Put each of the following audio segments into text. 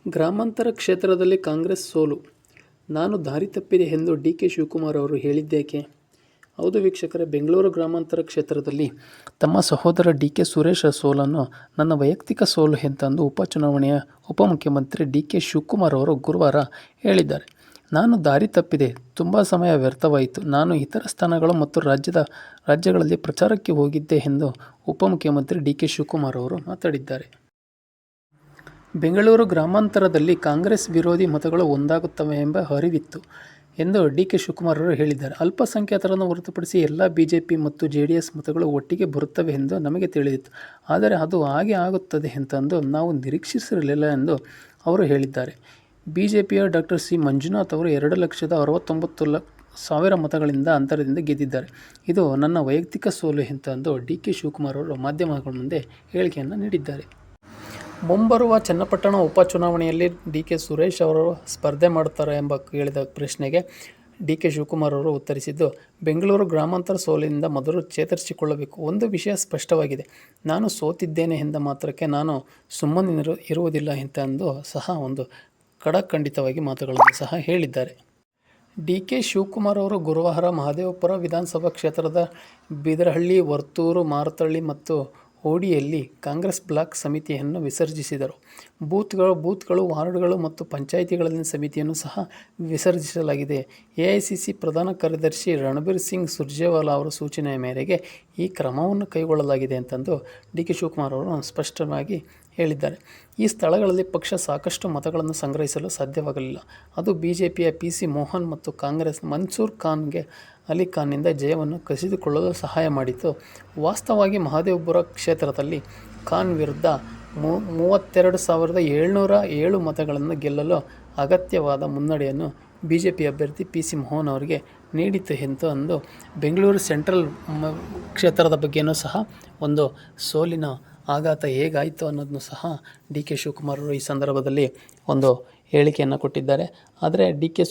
ಗ್ರಾಮಾಂತರ ಕ್ಷೇತ್ರದಲ್ಲಿ ಕಾಂಗ್ರೆಸ್ ಸೋಲು, ನಾನು ದಾರಿ ತಪ್ಪಿದೆ ಎಂದು ಡಿ.ಕೆ. ಶಿವಕುಮಾರ್ ಅವರು ಹೇಳಿದ್ದೇಕೆ? ಹೌದು ವೀಕ್ಷಕರೇ, ಬೆಂಗಳೂರು ಗ್ರಾಮಾಂತರ ಕ್ಷೇತ್ರದಲ್ಲಿ ತಮ್ಮ ಸಹೋದರ ಡಿ.ಕೆ. ಸುರೇಶ್ ಸೋಲನ್ನು ನನ್ನ ವೈಯಕ್ತಿಕ ಸೋಲು ಎಂತಂದು ಉಪಚುನಾವಣೆಯ ಉಪಮುಖ್ಯಮಂತ್ರಿ ಡಿ.ಕೆ. ಶಿವಕುಮಾರ್ ಅವರು ಗುರುವಾರ ಹೇಳಿದ್ದಾರೆ. ನಾನು ದಾರಿ ತಪ್ಪಿದೆ, ತುಂಬ ಸಮಯ ವ್ಯರ್ಥವಾಯಿತು. ನಾನು ಇತರ ಸ್ಥಾನಗಳು ಮತ್ತು ರಾಜ್ಯಗಳಲ್ಲಿ ಪ್ರಚಾರಕ್ಕೆ ಹೋಗಿದ್ದೆ ಎಂದು ಉಪಮುಖ್ಯಮಂತ್ರಿ ಡಿ.ಕೆ. ಶಿವಕುಮಾರ್ ಅವರು ಮಾತನಾಡಿದ್ದಾರೆ. ಬೆಂಗಳೂರು ಗ್ರಾಮಾಂತರದಲ್ಲಿ ಕಾಂಗ್ರೆಸ್ ವಿರೋಧಿ ಮತಗಳು ಒಂದಾಗುತ್ತವೆ ಎಂಬ ಅರಿವಿತ್ತು ಎಂದು ಡಿ.ಕೆ. ಶಿವಕುಮಾರ್ ಅವರು ಹೇಳಿದ್ದಾರೆ. ಅಲ್ಪಸಂಖ್ಯಾತರನ್ನು ಹೊರತುಪಡಿಸಿ ಎಲ್ಲ ಬಿಜೆಪಿ ಮತ್ತು ಜೆಡಿಎಸ್ ಮತಗಳು ಒಟ್ಟಿಗೆ ಬರುತ್ತವೆ ಎಂದು ನಮಗೆ ತಿಳಿದಿತ್ತು. ಆದರೆ ಅದು ಹಾಗೆ ಆಗುತ್ತದೆ ಎಂತಂದು ನಾವು ನಿರೀಕ್ಷಿಸಿರಲಿಲ್ಲ ಎಂದು ಅವರು ಹೇಳಿದ್ದಾರೆ. ಬಿಜೆಪಿಯ ಡಾ. ಸಿ. ಮಂಜುನಾಥ್ ಅವರು 2,69,000 ಮತಗಳಿಂದ ಅಂತರದಿಂದ ಗೆದ್ದಿದ್ದಾರೆ. ಇದು ನನ್ನ ವೈಯಕ್ತಿಕ ಸೋಲು ಎಂತಂದು ಡಿ.ಕೆ. ಶಿವಕುಮಾರ್ ಅವರು ಮಾಧ್ಯಮಗಳ ಮುಂದೆ ಹೇಳಿಕೆಯನ್ನು ನೀಡಿದ್ದಾರೆ. ಮುಂಬರುವ ಚನ್ನಪಟ್ಟಣ ಉಪಚುನಾವಣೆಯಲ್ಲಿ ಡಿ.ಕೆ. ಸುರೇಶ್ ಅವರು ಸ್ಪರ್ಧೆ ಮಾಡುತ್ತಾರೆ ಎಂಬ ಕೇಳಿದ ಪ್ರಶ್ನೆಗೆ ಡಿ.ಕೆ. ಶಿವಕುಮಾರ್ ಅವರು ಉತ್ತರಿಸಿದ್ದು, ಬೆಂಗಳೂರು ಗ್ರಾಮಾಂತರ ಸೋಲಿನಿಂದ ಮೊದಲು ಚೇತರಿಸಿಕೊಳ್ಳಬೇಕು. ಒಂದು ವಿಷಯ ಸ್ಪಷ್ಟವಾಗಿದೆ, ನಾನು ಸೋತಿದ್ದೇನೆ ಎಂದ ಮಾತ್ರಕ್ಕೆ ನಾನು ಸುಮ್ಮನೆ ಇರುವುದಿಲ್ಲ ಎಂತಂದು ಸಹ ಒಂದು ಖಡಾಖಂಡಿತವಾಗಿ ಮಾತುಗಳನ್ನು ಸಹ ಹೇಳಿದ್ದಾರೆ. ಡಿ.ಕೆ. ಶಿವಕುಮಾರ್ ಅವರು ಗುರುವಾರ ಮಹದೇವಪುರ ವಿಧಾನಸಭಾ ಕ್ಷೇತ್ರದ ಬಿದರಹಳ್ಳಿ, ವರ್ತೂರು, ಮಾರತಹಳ್ಳಿ ಮತ್ತು ಹೋಡಿಯಲ್ಲಿ ಕಾಂಗ್ರೆಸ್ ಬ್ಲಾಕ್ ಸಮಿತಿಯನ್ನು ವಿಸರ್ಜಿಸಿದರು. ಬೂತ್ಗಳು, ವಾರ್ಡ್ಗಳು ಮತ್ತು ಪಂಚಾಯಿತಿಗಳಲ್ಲಿನ ಸಮಿತಿಯನ್ನು ಸಹ ವಿಸರ್ಜಿಸಲಾಗಿದೆ. ಎಐಸಿಸಿ ಪ್ರಧಾನ ಕಾರ್ಯದರ್ಶಿ ರಣಬೀರ್ ಸಿಂಗ್ ಸುರ್ಜೇವಾಲಾ ಅವರ ಸೂಚನೆಯ ಮೇರೆಗೆ ಈ ಕ್ರಮವನ್ನು ಕೈಗೊಳ್ಳಲಾಗಿದೆ ಎಂತಂದು ಡಿ.ಕೆ. ಶಿವಕುಮಾರ್ ಅವರು ಸ್ಪಷ್ಟವಾಗಿ ಹೇಳಿದ್ದಾರೆ. ಈ ಸ್ಥಳಗಳಲ್ಲಿ ಪಕ್ಷ ಸಾಕಷ್ಟು ಮತಗಳನ್ನು ಸಂಗ್ರಹಿಸಲು ಸಾಧ್ಯವಾಗಲಿಲ್ಲ. ಅದು ಬಿಜೆಪಿಯ ಪಿ.ಸಿ. ಮೋಹನ್ ಮತ್ತು ಕಾಂಗ್ರೆಸ್ ಮನ್ಸೂರ್ ಅಲಿ ಖಾನ್ನಿಂದ ಜಯವನ್ನು ಕಸಿದುಕೊಳ್ಳಲು ಸಹಾಯ ಮಾಡಿತು. ವಾಸ್ತವವಾಗಿ ಮಹದೇವಪುರ ಕ್ಷೇತ್ರದಲ್ಲಿ ಖಾನ್ ವಿರುದ್ಧ 32,707 ಮತಗಳನ್ನು ಗೆಲ್ಲಲು ಅಗತ್ಯವಾದ ಮುನ್ನಡೆಯನ್ನು ಬಿಜೆಪಿ ಅಭ್ಯರ್ಥಿ ಪಿ.ಸಿ. ಮೋಹನ್ ಅವರಿಗೆ ನೀಡಿತು ಎಂದು ಬೆಂಗಳೂರು ಸೆಂಟ್ರಲ್ ಕ್ಷೇತ್ರದ ಬಗ್ಗೆಯೂ ಸಹ ಒಂದು ಸೋಲಿನ ಆಘಾತ ಹೇಗಾಯಿತು ಅನ್ನೋದನ್ನು ಸಹ ಡಿ.ಕೆ. ಶಿವಕುಮಾರ್ ಅವರು ಈ ಸಂದರ್ಭದಲ್ಲಿ ಒಂದು ಹೇಳಿಕೆಯನ್ನು ಕೊಟ್ಟಿದ್ದಾರೆ. ಆದರೆ ಡಿ.ಕೆ.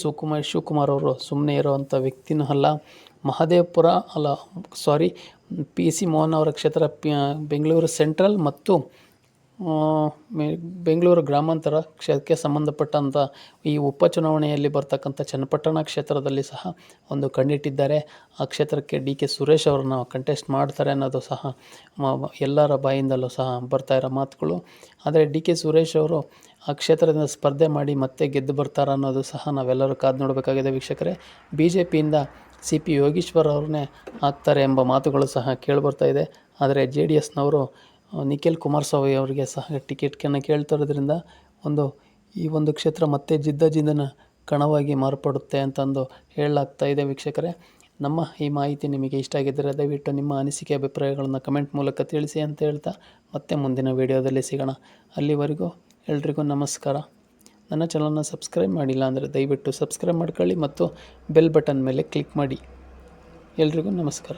ಶಿವಕುಮಾರ್ ಅವರು ಸುಮ್ಮನೆ ಇರುವಂಥ ವ್ಯಕ್ತಿನೂ ಅಲ್ಲ. ಮಹದೇವಪುರ ಪಿ.ಸಿ. ಮೋಹನ್ ಅವರ ಕ್ಷೇತ್ರ ಬೆಂಗಳೂರು ಸೆಂಟ್ರಲ್ ಮತ್ತು ಬೆಂಗಳೂರು ಗ್ರಾಮಾಂತರ ಕ್ಷೇತ್ರಕ್ಕೆ ಸಂಬಂಧಪಟ್ಟಂಥ ಈ ಉಪಚುನಾವಣೆಯಲ್ಲಿ ಬರ್ತಕ್ಕಂಥ ಚನ್ನಪಟ್ಟಣ ಕ್ಷೇತ್ರದಲ್ಲಿ ಸಹ ಒಂದು ಕಣ್ಣಿಟ್ಟಿದ್ದಾರೆ. ಆ ಕ್ಷೇತ್ರಕ್ಕೆ ಡಿ.ಕೆ. ಸುರೇಶ್ ಅವರನ್ನು ಕಂಟೆಸ್ಟ್ ಮಾಡ್ತಾರೆ ಅನ್ನೋದು ಸಹ ಎಲ್ಲರ ಬಾಯಿಂದಲೂ ಸಹ ಬರ್ತಾ ಇರೋ ಮಾತುಗಳು. ಆದರೆ ಡಿ.ಕೆ. ಸುರೇಶ್ ಅವರು ಆ ಕ್ಷೇತ್ರದಿಂದ ಸ್ಪರ್ಧೆ ಮಾಡಿ ಮತ್ತೆ ಗೆದ್ದು ಬರ್ತಾರೆ ಅನ್ನೋದು ಸಹ ನಾವೆಲ್ಲರೂ ಕಾದು ನೋಡಬೇಕಾಗಿದೆ ವೀಕ್ಷಕರೇ. ಬಿಜೆಪಿಯಿಂದ ಸಿ.ಪಿ. ಯೋಗೀಶ್ವರ್ ಅವ್ರನ್ನೇ ಆಗ್ತಾರೆ ಎಂಬ ಮಾತುಗಳು ಸಹ ಕೇಳಿಬರ್ತಾ ಇದೆ. ಆದರೆ JDSನವರು ನಿಖಿಲ್ ಕುಮಾರಸ್ವಾಮಿ ಅವರಿಗೆ ಸಹ ಟಿಕೆಟ್ಯನ್ನು ಕೇಳ್ತಿರೋದ್ರಿಂದ ಈ ಒಂದು ಕ್ಷೇತ್ರ ಮತ್ತೆ ಜಿದ್ದನ ಕಣವಾಗಿ ಮಾರ್ಪಡುತ್ತೆ ಅಂತಂದು ಹೇಳಲಾಗ್ತಾ ಇದೆ ವೀಕ್ಷಕರೇ. ನಮ್ಮ ಈ ಮಾಹಿತಿ ನಿಮಗೆ ಇಷ್ಟ ಆಗಿದ್ದರೆ ದಯವಿಟ್ಟು ನಿಮ್ಮ ಅನಿಸಿಕೆ ಅಭಿಪ್ರಾಯಗಳನ್ನು ಕಮೆಂಟ್ ಮೂಲಕ ತಿಳಿಸಿ ಅಂತ ಹೇಳ್ತಾ ಮತ್ತೆ ಮುಂದಿನ ವಿಡಿಯೋದಲ್ಲಿ ಸಿಗೋಣ. ಅಲ್ಲಿವರೆಗೂ ಎಲ್ರಿಗೂ ನಮಸ್ಕಾರ. ನನ್ನ ಚಾನಲ್ನ ಸಬ್ಸ್ಕ್ರೈಬ್ ಮಾಡಿಲ್ಲ ಅಂದರೆ ದಯವಿಟ್ಟು ಸಬ್ಸ್ಕ್ರೈಬ್ ಮಾಡ್ಕೊಳ್ಳಿ ಮತ್ತು ಬೆಲ್ ಬಟನ್ ಮೇಲೆ ಕ್ಲಿಕ್ ಮಾಡಿ. ಎಲ್ರಿಗೂ ನಮಸ್ಕಾರ.